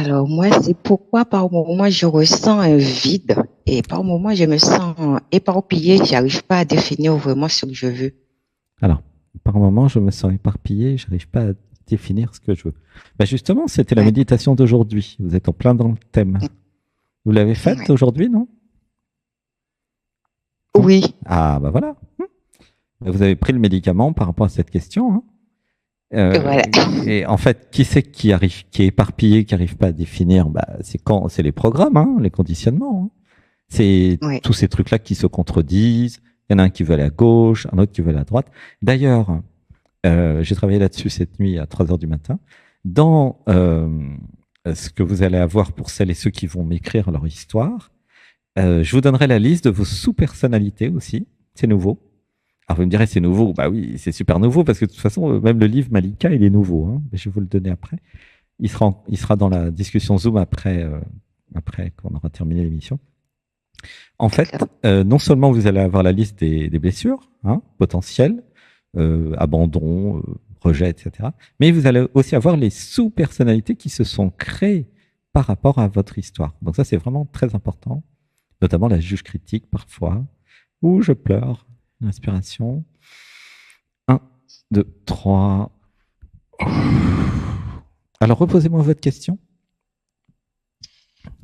Alors moi, c'est pourquoi par moment je ressens un vide et par moment je me sens éparpillée, j'arrive pas à définir vraiment ce que je veux. Alors, par moment, je me sens éparpillé, j'arrive pas à définir ce que je veux. Bah justement, c'était la Ouais, méditation d'aujourd'hui. Vous êtes en plein dans le thème. Vous l'avez faite ouais. aujourd'hui, non? Non? Oui, Ah, bah voilà. Vous avez pris le médicament par rapport à cette question. Hein. voilà. Et en fait, qui c'est qui arrive, qui est éparpillé, qui arrive pas à définir? Bah, c'est les programmes, hein, les conditionnements. Hein. C'est Ouais, tous ces trucs-là qui se contredisent. Il y en a un qui veut aller à gauche, un autre qui veut aller à droite. D'ailleurs, j'ai travaillé là-dessus cette nuit à 3 heures du matin. Dans ce que vous allez avoir pour celles et ceux qui vont m'écrire leur histoire, je vous donnerai la liste de vos sous-personnalités aussi. C'est nouveau. Alors vous me direz c'est nouveau. Bah oui, c'est super nouveau parce que de toute façon, même le livre Malika, il est nouveau. Hein. Je vais vous le donner après. Il sera dans la discussion Zoom après qu'on aura terminé l'émission. En fait, d'accord. non seulement vous allez avoir la liste des blessures hein, potentielles, abandon, rejet, etc. Mais vous allez aussi avoir les sous-personnalités qui se sont créées par rapport à votre histoire. Donc ça, c'est vraiment très important, notamment la juge critique parfois, où je pleure. Une inspiration. Un, 2, 3. Alors, reposez-moi votre question,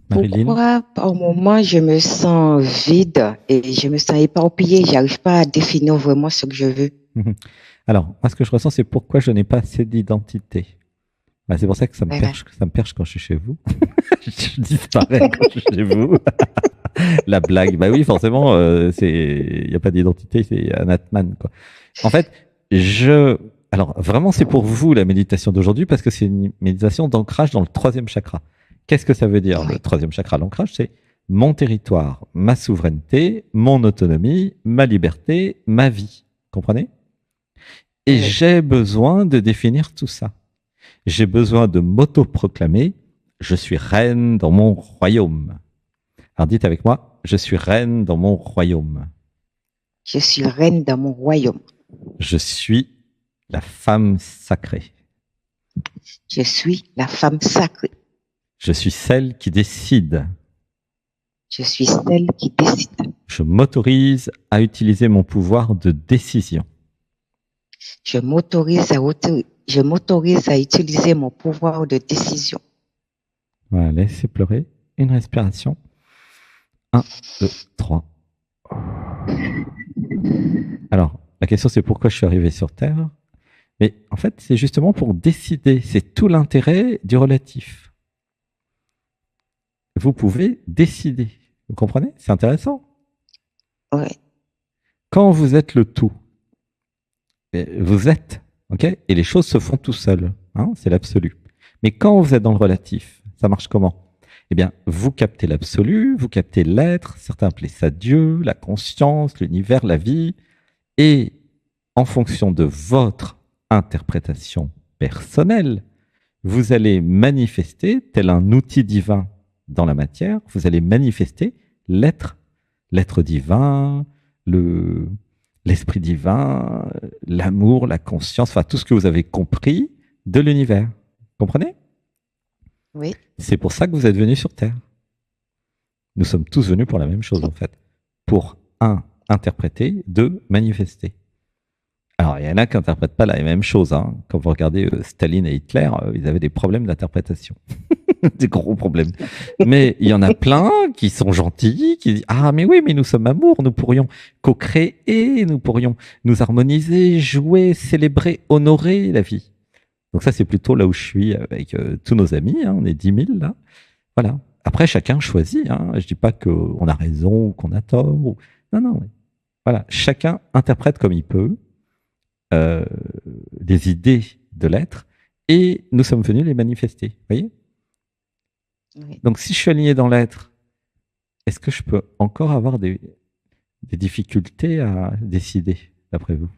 Marilyn. Pourquoi par moment je me sens vide et je me sens éparpillée, j'arrive pas à définir vraiment ce que je veux. Alors, moi, ce que je ressens, c'est pourquoi je n'ai pas assez d'identité. Bah, c'est pour ça que Voilà. ça me perche quand je suis chez vous. Je disparais quand je suis chez vous. La blague, bah oui, forcément, il n'y a pas d'identité, c'est un Atman, quoi. En fait, alors vraiment, c'est pour vous la méditation d'aujourd'hui parce que c'est une méditation d'ancrage dans le troisième chakra. Qu'est-ce que ça veut dire, le Ouais, troisième chakra? L'ancrage, c'est mon territoire, ma souveraineté, mon autonomie, ma liberté, ma vie. Comprenez? Et ouais. j'ai besoin de définir tout ça. J'ai besoin de m'auto-proclamer, je suis reine dans mon royaume. Alors dites avec moi, je suis reine dans mon royaume. Je suis reine dans mon royaume. Je suis la femme sacrée. Je suis la femme sacrée. Je suis celle qui décide. Je suis celle qui décide. Je m'autorise à utiliser mon pouvoir de décision. Je m'autorise à utiliser mon pouvoir de décision. Voilà, laissez pleurer. Une respiration. Un, 2, 3. Alors, la question c'est pourquoi je suis arrivé sur Terre. Mais en fait, c'est justement pour décider. C'est tout l'intérêt du relatif. Vous pouvez décider. Vous comprenez? C'est intéressant. Ouais, Quand vous êtes le tout, vous êtes, ok? Et les choses se font tout seuls. Hein, c'est l'absolu. Mais quand vous êtes dans le relatif, ça marche comment? Eh bien, vous captez l'absolu, vous captez l'être, certains appellent ça Dieu, la conscience, l'univers, la vie, et en fonction de votre interprétation personnelle, vous allez manifester, tel un outil divin dans la matière, vous allez manifester l'être, l'être divin, le, l'esprit divin, l'amour, la conscience, enfin tout ce que vous avez compris de l'univers. Comprenez? oui, C'est pour ça que vous êtes venus sur Terre. Nous sommes tous venus pour la même chose en fait. Pour un, interpréter, deux, manifester. Alors, il y en a qui n'interprètent pas la même chose. Hein. Quand vous regardez Staline et Hitler, ils avaient des problèmes d'interprétation. Des gros problèmes. Mais il y en a plein qui sont gentils, qui disent ah mais oui mais nous sommes amour, nous pourrions co-créer, nous pourrions nous harmoniser, jouer, célébrer, honorer la vie. Donc ça c'est plutôt là où je suis avec tous nos amis, hein, on est 10 000 là. Voilà. Après chacun choisit. Hein. Je dis pas qu'on a raison ou qu'on a tort. Non non. Voilà. Chacun interprète comme il peut euh, des idées de l'être et nous sommes venus les manifester. Vous voyez? oui. Donc si je suis aligné dans l'être, est-ce que je peux encore avoir des difficultés à décider, d'après vous?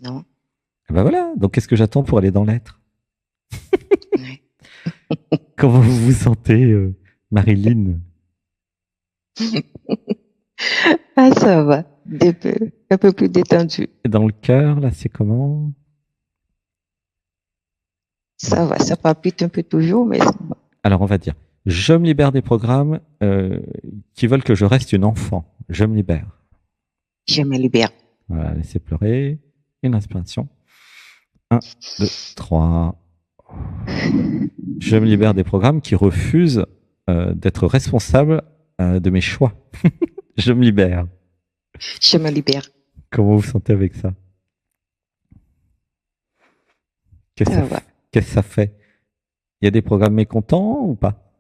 Non, Eh ben voilà, donc qu'est-ce que j'attends pour aller dans l'être? ouais. Comment vous vous sentez, Marilyn? Ah, ça va. Un peu plus détendu. Et dans le cœur, là, c'est comment? Ça va, ça palpite un peu toujours, mais ça va. Alors, on va dire, je me libère des programmes qui veulent que je reste une enfant. Je me libère. Je me libère. Voilà, laissez pleurer. Une inspiration. 1, 2, 3. Je me libère des programmes qui refusent d'être responsable de mes choix. Je me libère. Je me libère. Comment vous vous sentez avec ça? Ça va. Qu'est-ce que ça fait? Il y a des programmes mécontents ou pas?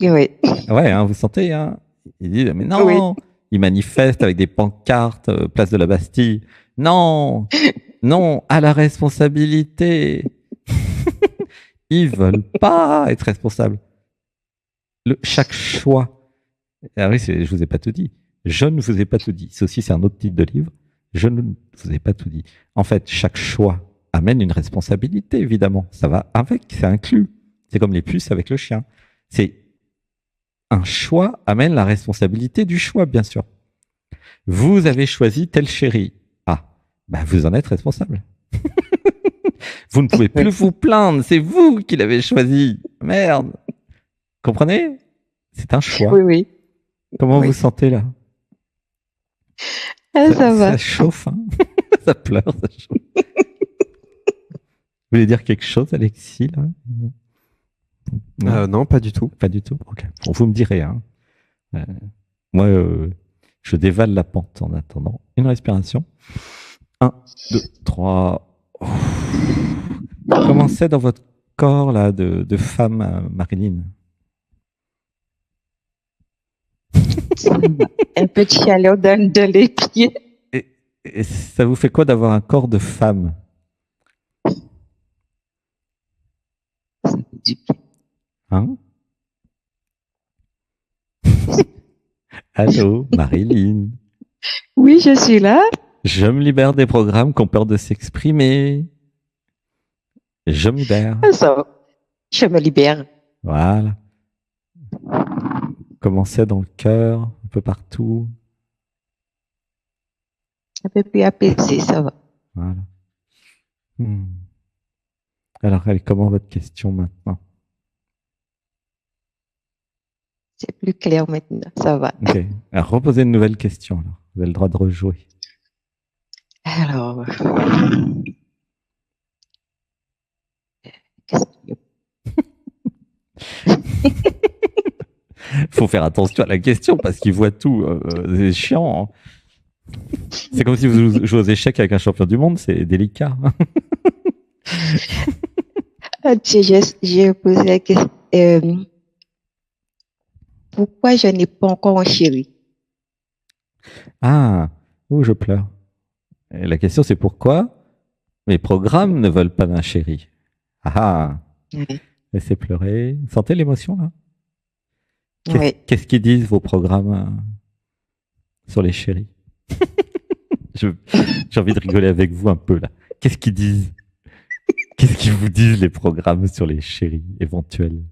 Oui. Ouais, hein, vous sentez, hein? Ils disent, mais non, Oui. ils manifestent avec des pancartes, place de la Bastille. Non, non, à la responsabilité. Ils veulent pas être responsables. Chaque choix. Ah oui, je vous ai pas tout dit. Je ne vous ai pas tout dit. Ceci, c'est un autre titre de livre. Je ne vous ai pas tout dit. En fait, chaque choix amène une responsabilité, évidemment. Ça va avec, c'est inclus. C'est comme les puces avec le chien. C'est un choix amène la responsabilité du choix, bien sûr. Vous avez choisi tel chéri. Ah, bah vous en êtes responsable. Vous ne pouvez plus vous plaindre, c'est vous qui l'avez choisi. Merde. Comprenez? C'est un choix. Oui, oui. Comment Oui. vous sentez là? Ah, ça va. Ça chauffe, hein. Ça pleure, ça chauffe. Vous voulez dire quelque chose, Alexis, là? Non, pas du tout. Pas du tout. Ok. Bon, vous me direz. Hein. Moi, je dévale la pente en attendant. Une respiration. 1, 2, 3. Commencez dans votre corps là de femme, Marilyn. Un peu de chaleur dans les pieds. Et ça vous fait quoi d'avoir un corps de femme? Ça fait du bien. Hein? Allô, Marilyn. Oui, je suis là. Je me libère des programmes qui ont peur de s'exprimer. Je me libère. Ah, ça va. Je me libère. Voilà. Commencez dans le cœur, un peu partout. Un peu plus apaisé, ça va. Voilà. Alors, elle est comment votre question maintenant? C'est plus clair maintenant, ça va. Ok. Alors, reposez une nouvelle question. Alors. Vous avez le droit de rejouer. Alors, Faut faire attention à la question parce qu'il voit tout. C'est chiant. Hein. C'est comme si vous jouez aux échecs avec un champion du monde. C'est délicat. j'ai posé la question. Pourquoi je n'ai pas encore un chéri? Ah, je pleure. Et la question, c'est pourquoi mes programmes ne veulent pas d'un chéri? Ah, laissez pleurer. Vous sentez l'émotion, là? Qu'est-ce qu'ils disent, vos programmes sur les chéris? J'ai envie de rigoler avec vous un peu, là. Qu'est-ce qu'ils disent? Qu'est-ce qu'ils vous disent, les programmes sur les chéris éventuels?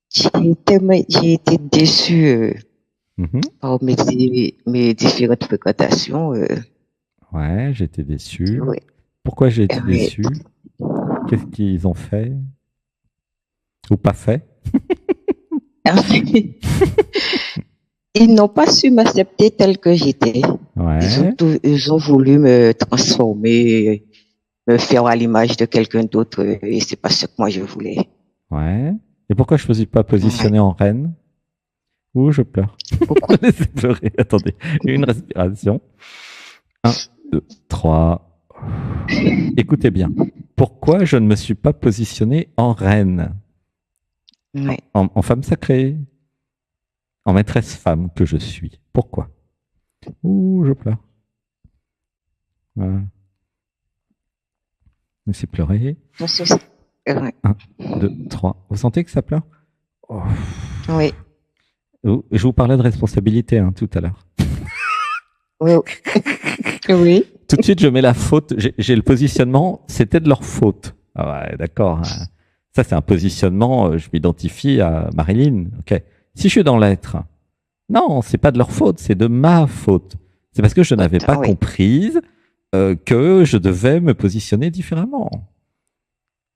J'ai été déçu par mes différentes fréquentations. Ouais, j'étais déçu. Oui. Pourquoi j'ai été déçu? Qu'est-ce qu'ils ont fait? Ou pas fait? Ils n'ont pas su m'accepter tel que j'étais. Ouais. Ils ont voulu me transformer, me faire à l'image de quelqu'un d'autre, et c'est pas ce que moi je voulais. Ouais. Et pourquoi je ne me suis pas positionné en reine? Ouh, je pleure. Pourquoi? Laissez pleurer. Attendez. Une respiration. 1, 2, 3. Écoutez bien. Pourquoi je ne me suis pas positionné en reine? Ouais. En femme sacrée? En maîtresse femme que je suis? Pourquoi? Ouh, je pleure. Voilà. Je me suis pleuré. 1, 2, 3. Vous sentez que ça pleure? Oh. Oui. Je vous parlais de responsabilité tout à l'heure. Oui. Oui. Tout de suite, je mets la faute. J'ai le positionnement. C'était de leur faute. Ah ouais, d'accord. Ça, c'est un positionnement. Je m'identifie à Marilyn. Ok. Si je suis dans l'être, non, c'est pas de leur faute. C'est de ma faute. C'est parce que je n'avais pas comprise que je devais me positionner différemment.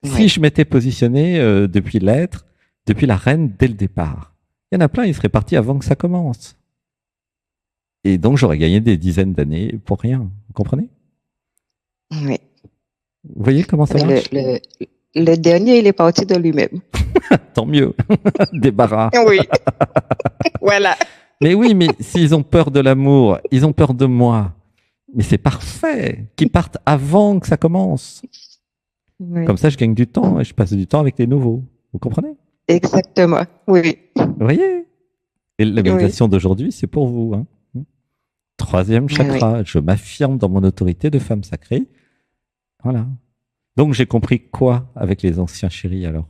Si Oui, je m'étais positionné depuis l'être, depuis la reine dès le départ, il y en a plein, ils seraient partis avant que ça commence. Et donc j'aurais gagné des dizaines d'années pour rien. Vous comprenez? oui. Vous voyez comment ça Mais marche? le dernier, il est parti de lui-même. Tant mieux. Débarras. Oui, voilà. Mais oui, mais s'ils ont peur de l'amour, ils ont peur de moi. Mais c'est parfait qu'ils partent avant que ça commence. Oui, Comme ça, je gagne du temps et je passe du temps avec les nouveaux. Vous comprenez? exactement. Oui, Vous voyez? Et la oui, méditation d'aujourd'hui, c'est pour vous. Hein. Troisième oui. chakra, je m'affirme dans mon autorité de femme sacrée. Voilà. Donc j'ai compris quoi avec les anciens chéris alors?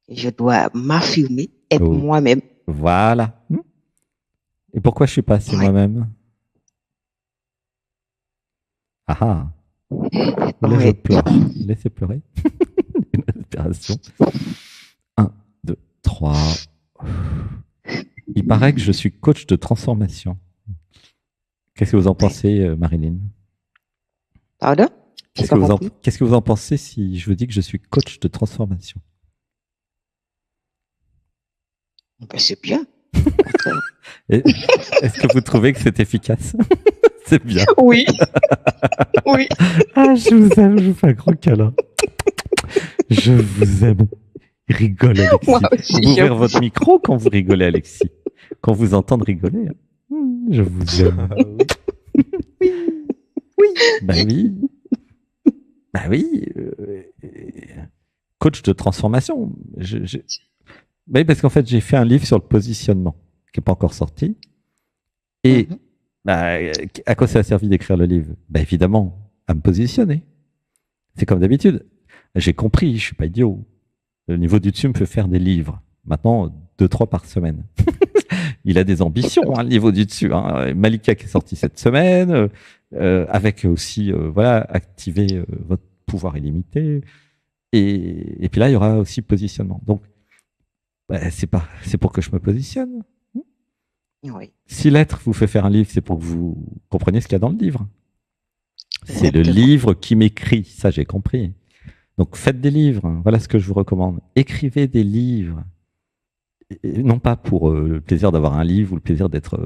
Je dois m'affirmer, être Oh, moi-même. voilà. Et pourquoi je suis pas assez Oui, moi-même? Ah ah. Là, je oui. pleure. Laissez pleurer. Une respiration. Un, 2, 3. Il paraît que je suis coach de transformation. Qu'est-ce que vous en pensez, Marilyn? Pardon? J'ai pas compris. Qu'est-ce que vous en pensez si je vous dis que je suis coach de transformation? Ben, c'est bien. Au contraire. Est-ce que vous trouvez que c'est efficace? C'est bien. Oui, oui. Ah, je vous aime, je vous fais un gros câlin. Je vous aime. Rigole, Moi Alexis. Faut aussi, ouvrir votre micro quand vous rigolez, Alexis. Quand vous entendez rigoler. Hein. Je vous aime. oui. Bah oui. Bah oui. Coach de transformation. Bah oui, parce qu'en fait, j'ai fait un livre sur le positionnement qui n'est pas encore sorti. Et Mhm. bah, à quoi ça a servi d'écrire le livre? Bah évidemment, à me positionner. C'est comme d'habitude. J'ai compris, je suis pas idiot. Le niveau du dessus me fait faire des livres. Maintenant, 2, 3 par semaine. Il a des ambitions, hein, le niveau du dessus. Hein. Malika qui est sorti cette semaine, avec aussi, voilà, activer votre pouvoir illimité. Et puis là, il y aura aussi positionnement. Donc, bah, c'est pour que je me positionne. Oui, Si l'être vous fait faire un livre, c'est pour que vous compreniez ce qu'il y a dans le livre. C'est le exactement. livre qui m'écrit, ça j'ai compris. Donc faites des livres, voilà ce que je vous recommande. Écrivez des livres, et non pas pour le plaisir d'avoir un livre ou le plaisir d'être,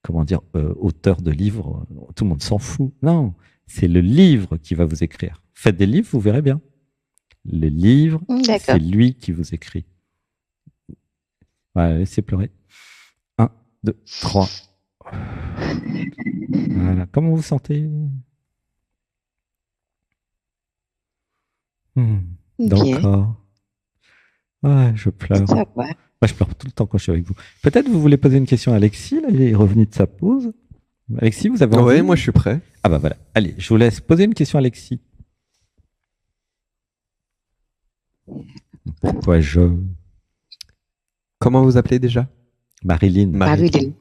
comment dire, auteur de livres. Tout le monde s'en fout. Non, c'est le livre qui va vous écrire. Faites des livres, vous verrez bien. Le livre, c'est D'accord. lui qui vous écrit. Voilà, laissez pleurer. Un, 2, 3. Voilà. Comment vous vous sentez? Dans le Bien, corps. Ouais, je pleure. ça va. Moi, je pleure tout le temps quand je suis avec vous. Peut-être vous voulez poser une question à Alexis, là, il est revenu de sa pause. Alexis, vous avez Ouais, envie? moi je suis prêt. Ah bah voilà. Allez, je vous laisse poser une question à Alexis. Pourquoi je... Comment vous appelez déjà? Marilyn. Marilyn.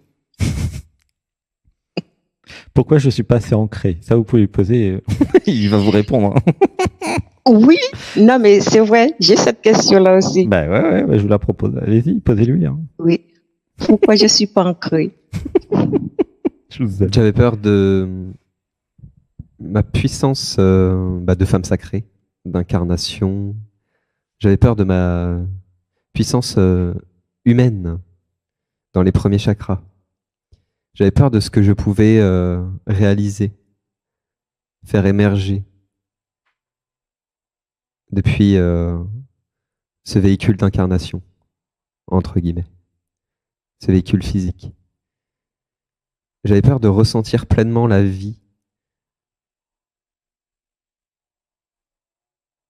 Pourquoi je suis pas assez ancré? Ça, vous pouvez lui poser. Il va vous répondre. Hein. Oui, non, mais c'est vrai, j'ai cette question-là aussi. Bah ouais, ouais, je vous la propose. Allez-y, posez-lui. Hein. Oui. Pourquoi je suis pas ancrée? Je vous aime. J'avais peur de ma puissance de femme sacrée, d'incarnation. J'avais peur de ma puissance humaine dans les premiers chakras. J'avais peur de ce que je pouvais réaliser, faire émerger depuis ce véhicule d'incarnation, entre guillemets, ce véhicule physique. J'avais peur de ressentir pleinement la vie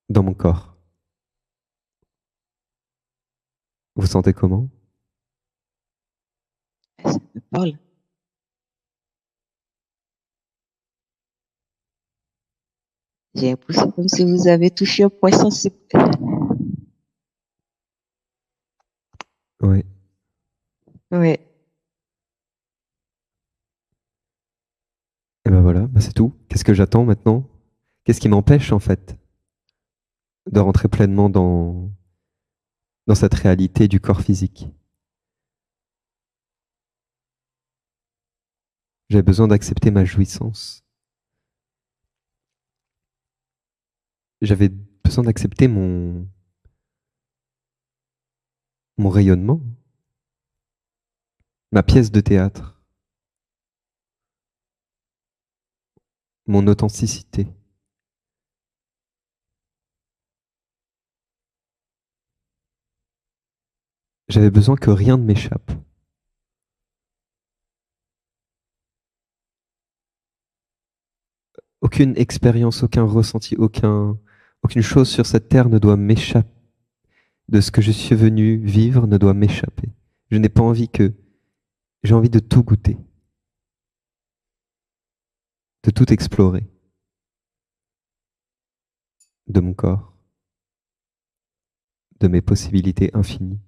dans mon corps. Vous sentez comment? Ça me parle. J'ai l'impression comme si vous avez touché un point sensible. Oui. Oui. Et ben voilà, c'est tout. Qu'est-ce que j'attends maintenant? Qu'est-ce qui m'empêche en fait de rentrer pleinement dans cette réalité du corps physique? J'avais besoin d'accepter ma jouissance. J'avais besoin d'accepter mon rayonnement, ma pièce de théâtre, mon authenticité. J'avais besoin que rien ne m'échappe. Aucune expérience, aucun ressenti, aucune chose sur cette terre ne doit m'échapper. De ce que je suis venu vivre ne doit m'échapper. Je n'ai pas envie que... J'ai envie de tout goûter, de tout explorer, de mon corps, de mes possibilités infinies.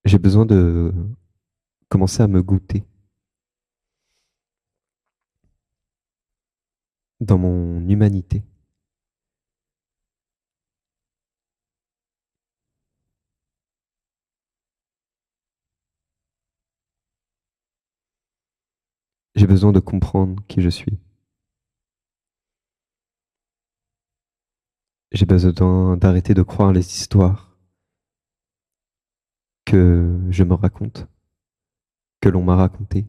J'ai besoin de commencer à me goûter dans mon humanité. J'ai besoin de comprendre qui je suis. J'ai besoin d'arrêter de croire les histoires que je me raconte, que l'on m'a racontées,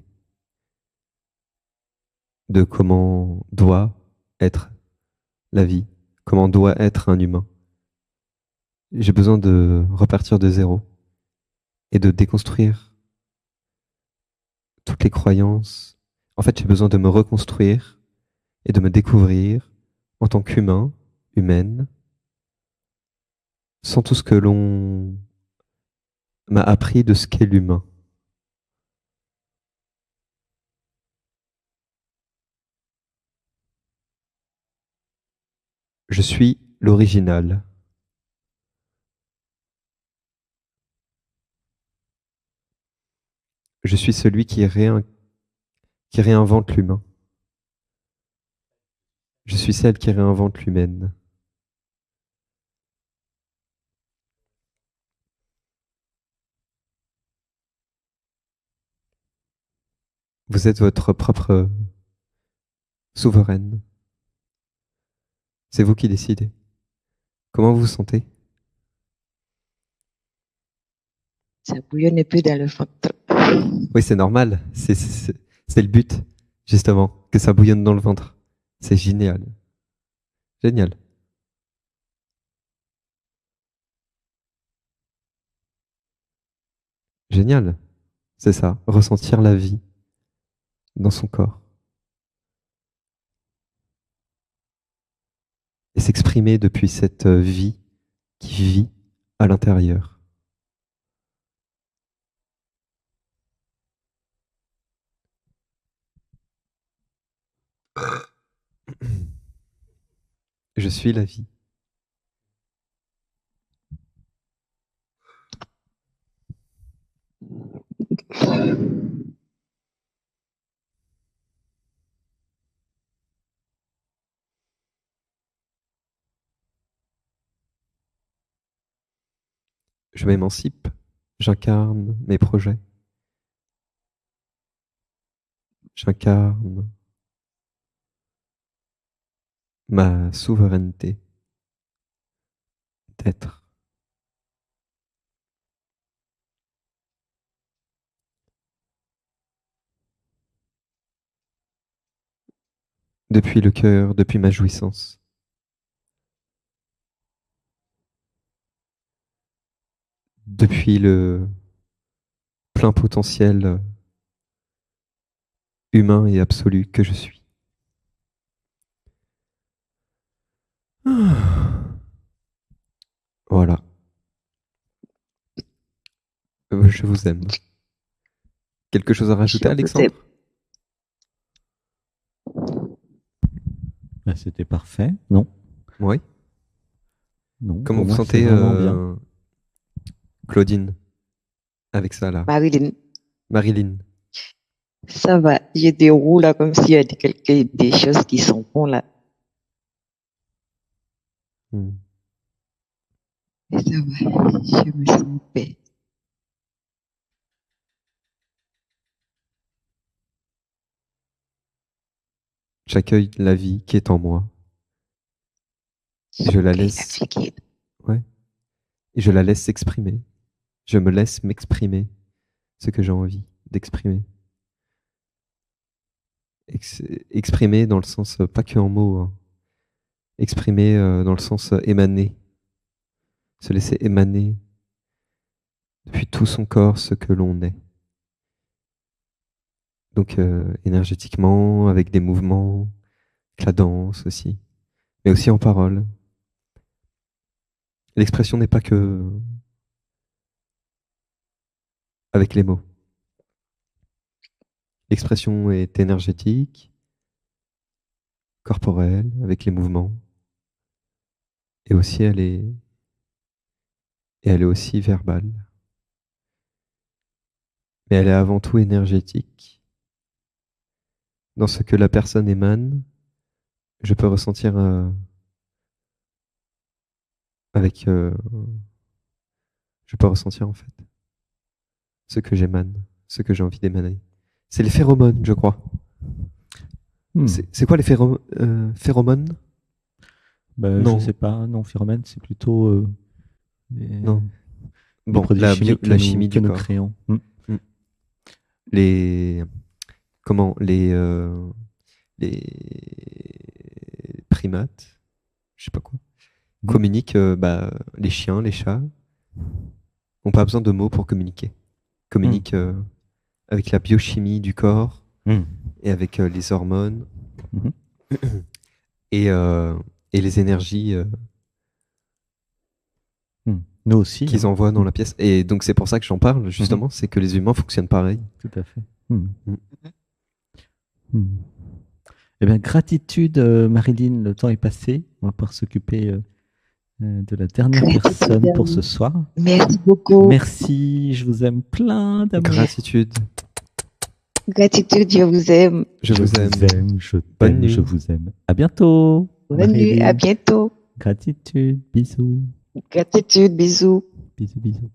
de comment doit être la vie, comment doit être un humain. J'ai besoin de repartir de zéro et de déconstruire toutes les croyances. En fait, j'ai besoin de me reconstruire et de me découvrir en tant qu'humain, humaine, sans tout ce que l'on m'a appris de ce qu'est l'humain. Je suis l'original. Je suis celui qui réinvente l'humain. Je suis celle qui réinvente l'humaine. Vous êtes votre propre souveraine. C'est vous qui décidez. Comment vous vous sentez? Ça bouillonne un peu dans le ventre. Oui, c'est normal. C'est le but, justement, que ça bouillonne dans le ventre. C'est génial. Génial. Génial. C'est ça, ressentir la vie dans son corps. Et s'exprimer depuis cette vie qui vit à l'intérieur. Je suis la vie. Je m'émancipe, j'incarne mes projets. J'incarne ma souveraineté d'être. Depuis le cœur, depuis ma jouissance. Depuis le plein potentiel humain et absolu que je suis. Voilà. Je vous aime. Quelque chose à rajouter, Alexandre? C'était parfait. Non. Oui. Non. Comment vous moi, sentez, c'est vraiment bien. Claudine, avec ça là? Marilyn, Marilyn. ça va. Je déroule là comme s'il y a des choses qui sont bonnes là. Et ça va, je me sens en paix. J'accueille la vie qui est en moi. Et je la Ok, la laisse, vie qui est- ouais, et je la laisse s'exprimer. Je me laisse m'exprimer ce que j'ai envie d'exprimer. Exprimer dans le sens, pas que en mots, hein. Exprimer dans le sens émaner. Se laisser émaner depuis tout son corps ce que l'on est. Donc énergétiquement, avec des mouvements, avec la danse aussi, mais aussi en parole. L'expression n'est pas que avec les mots. L'expression est énergétique, corporelle, avec les mouvements, et aussi elle est aussi verbale. Mais elle est avant tout énergétique. Dans ce que la personne émane, je peux ressentir je peux ressentir en fait ce que j'émane, ce que j'ai envie d'émaner. C'est les phéromones, je crois. C'est quoi les phéromones? Bah, Non. je sais pas. Non, phéromène, c'est plutôt Non. les Bon, produits la chimiques la chimie que du nous corps. créons. Les comment les primates, je sais pas quoi, communiquent. Les chiens, les chats n'ont pas besoin de mots pour communiquer. Communiquent avec la biochimie du corps et avec les hormones et les énergies Nous aussi. qu'ils envoient dans la pièce. Et donc c'est pour ça que j'en parle justement, c'est que les humains fonctionnent pareil. Tout à fait. Eh bien, gratitude, Marilyn, le temps est passé. On va pouvoir s'occuper de la dernière personne pour ce soir. Merci beaucoup. Merci, je vous aime plein d'amour. Gratitude. Gratitude, je vous aime. Je vous aime. Je Bonne t'aime, nuit. je vous aime. À bientôt. Bonne nuit, Marilyn. à bientôt. Gratitude, bisous. Gratitude, bisous. Bisous, bisous.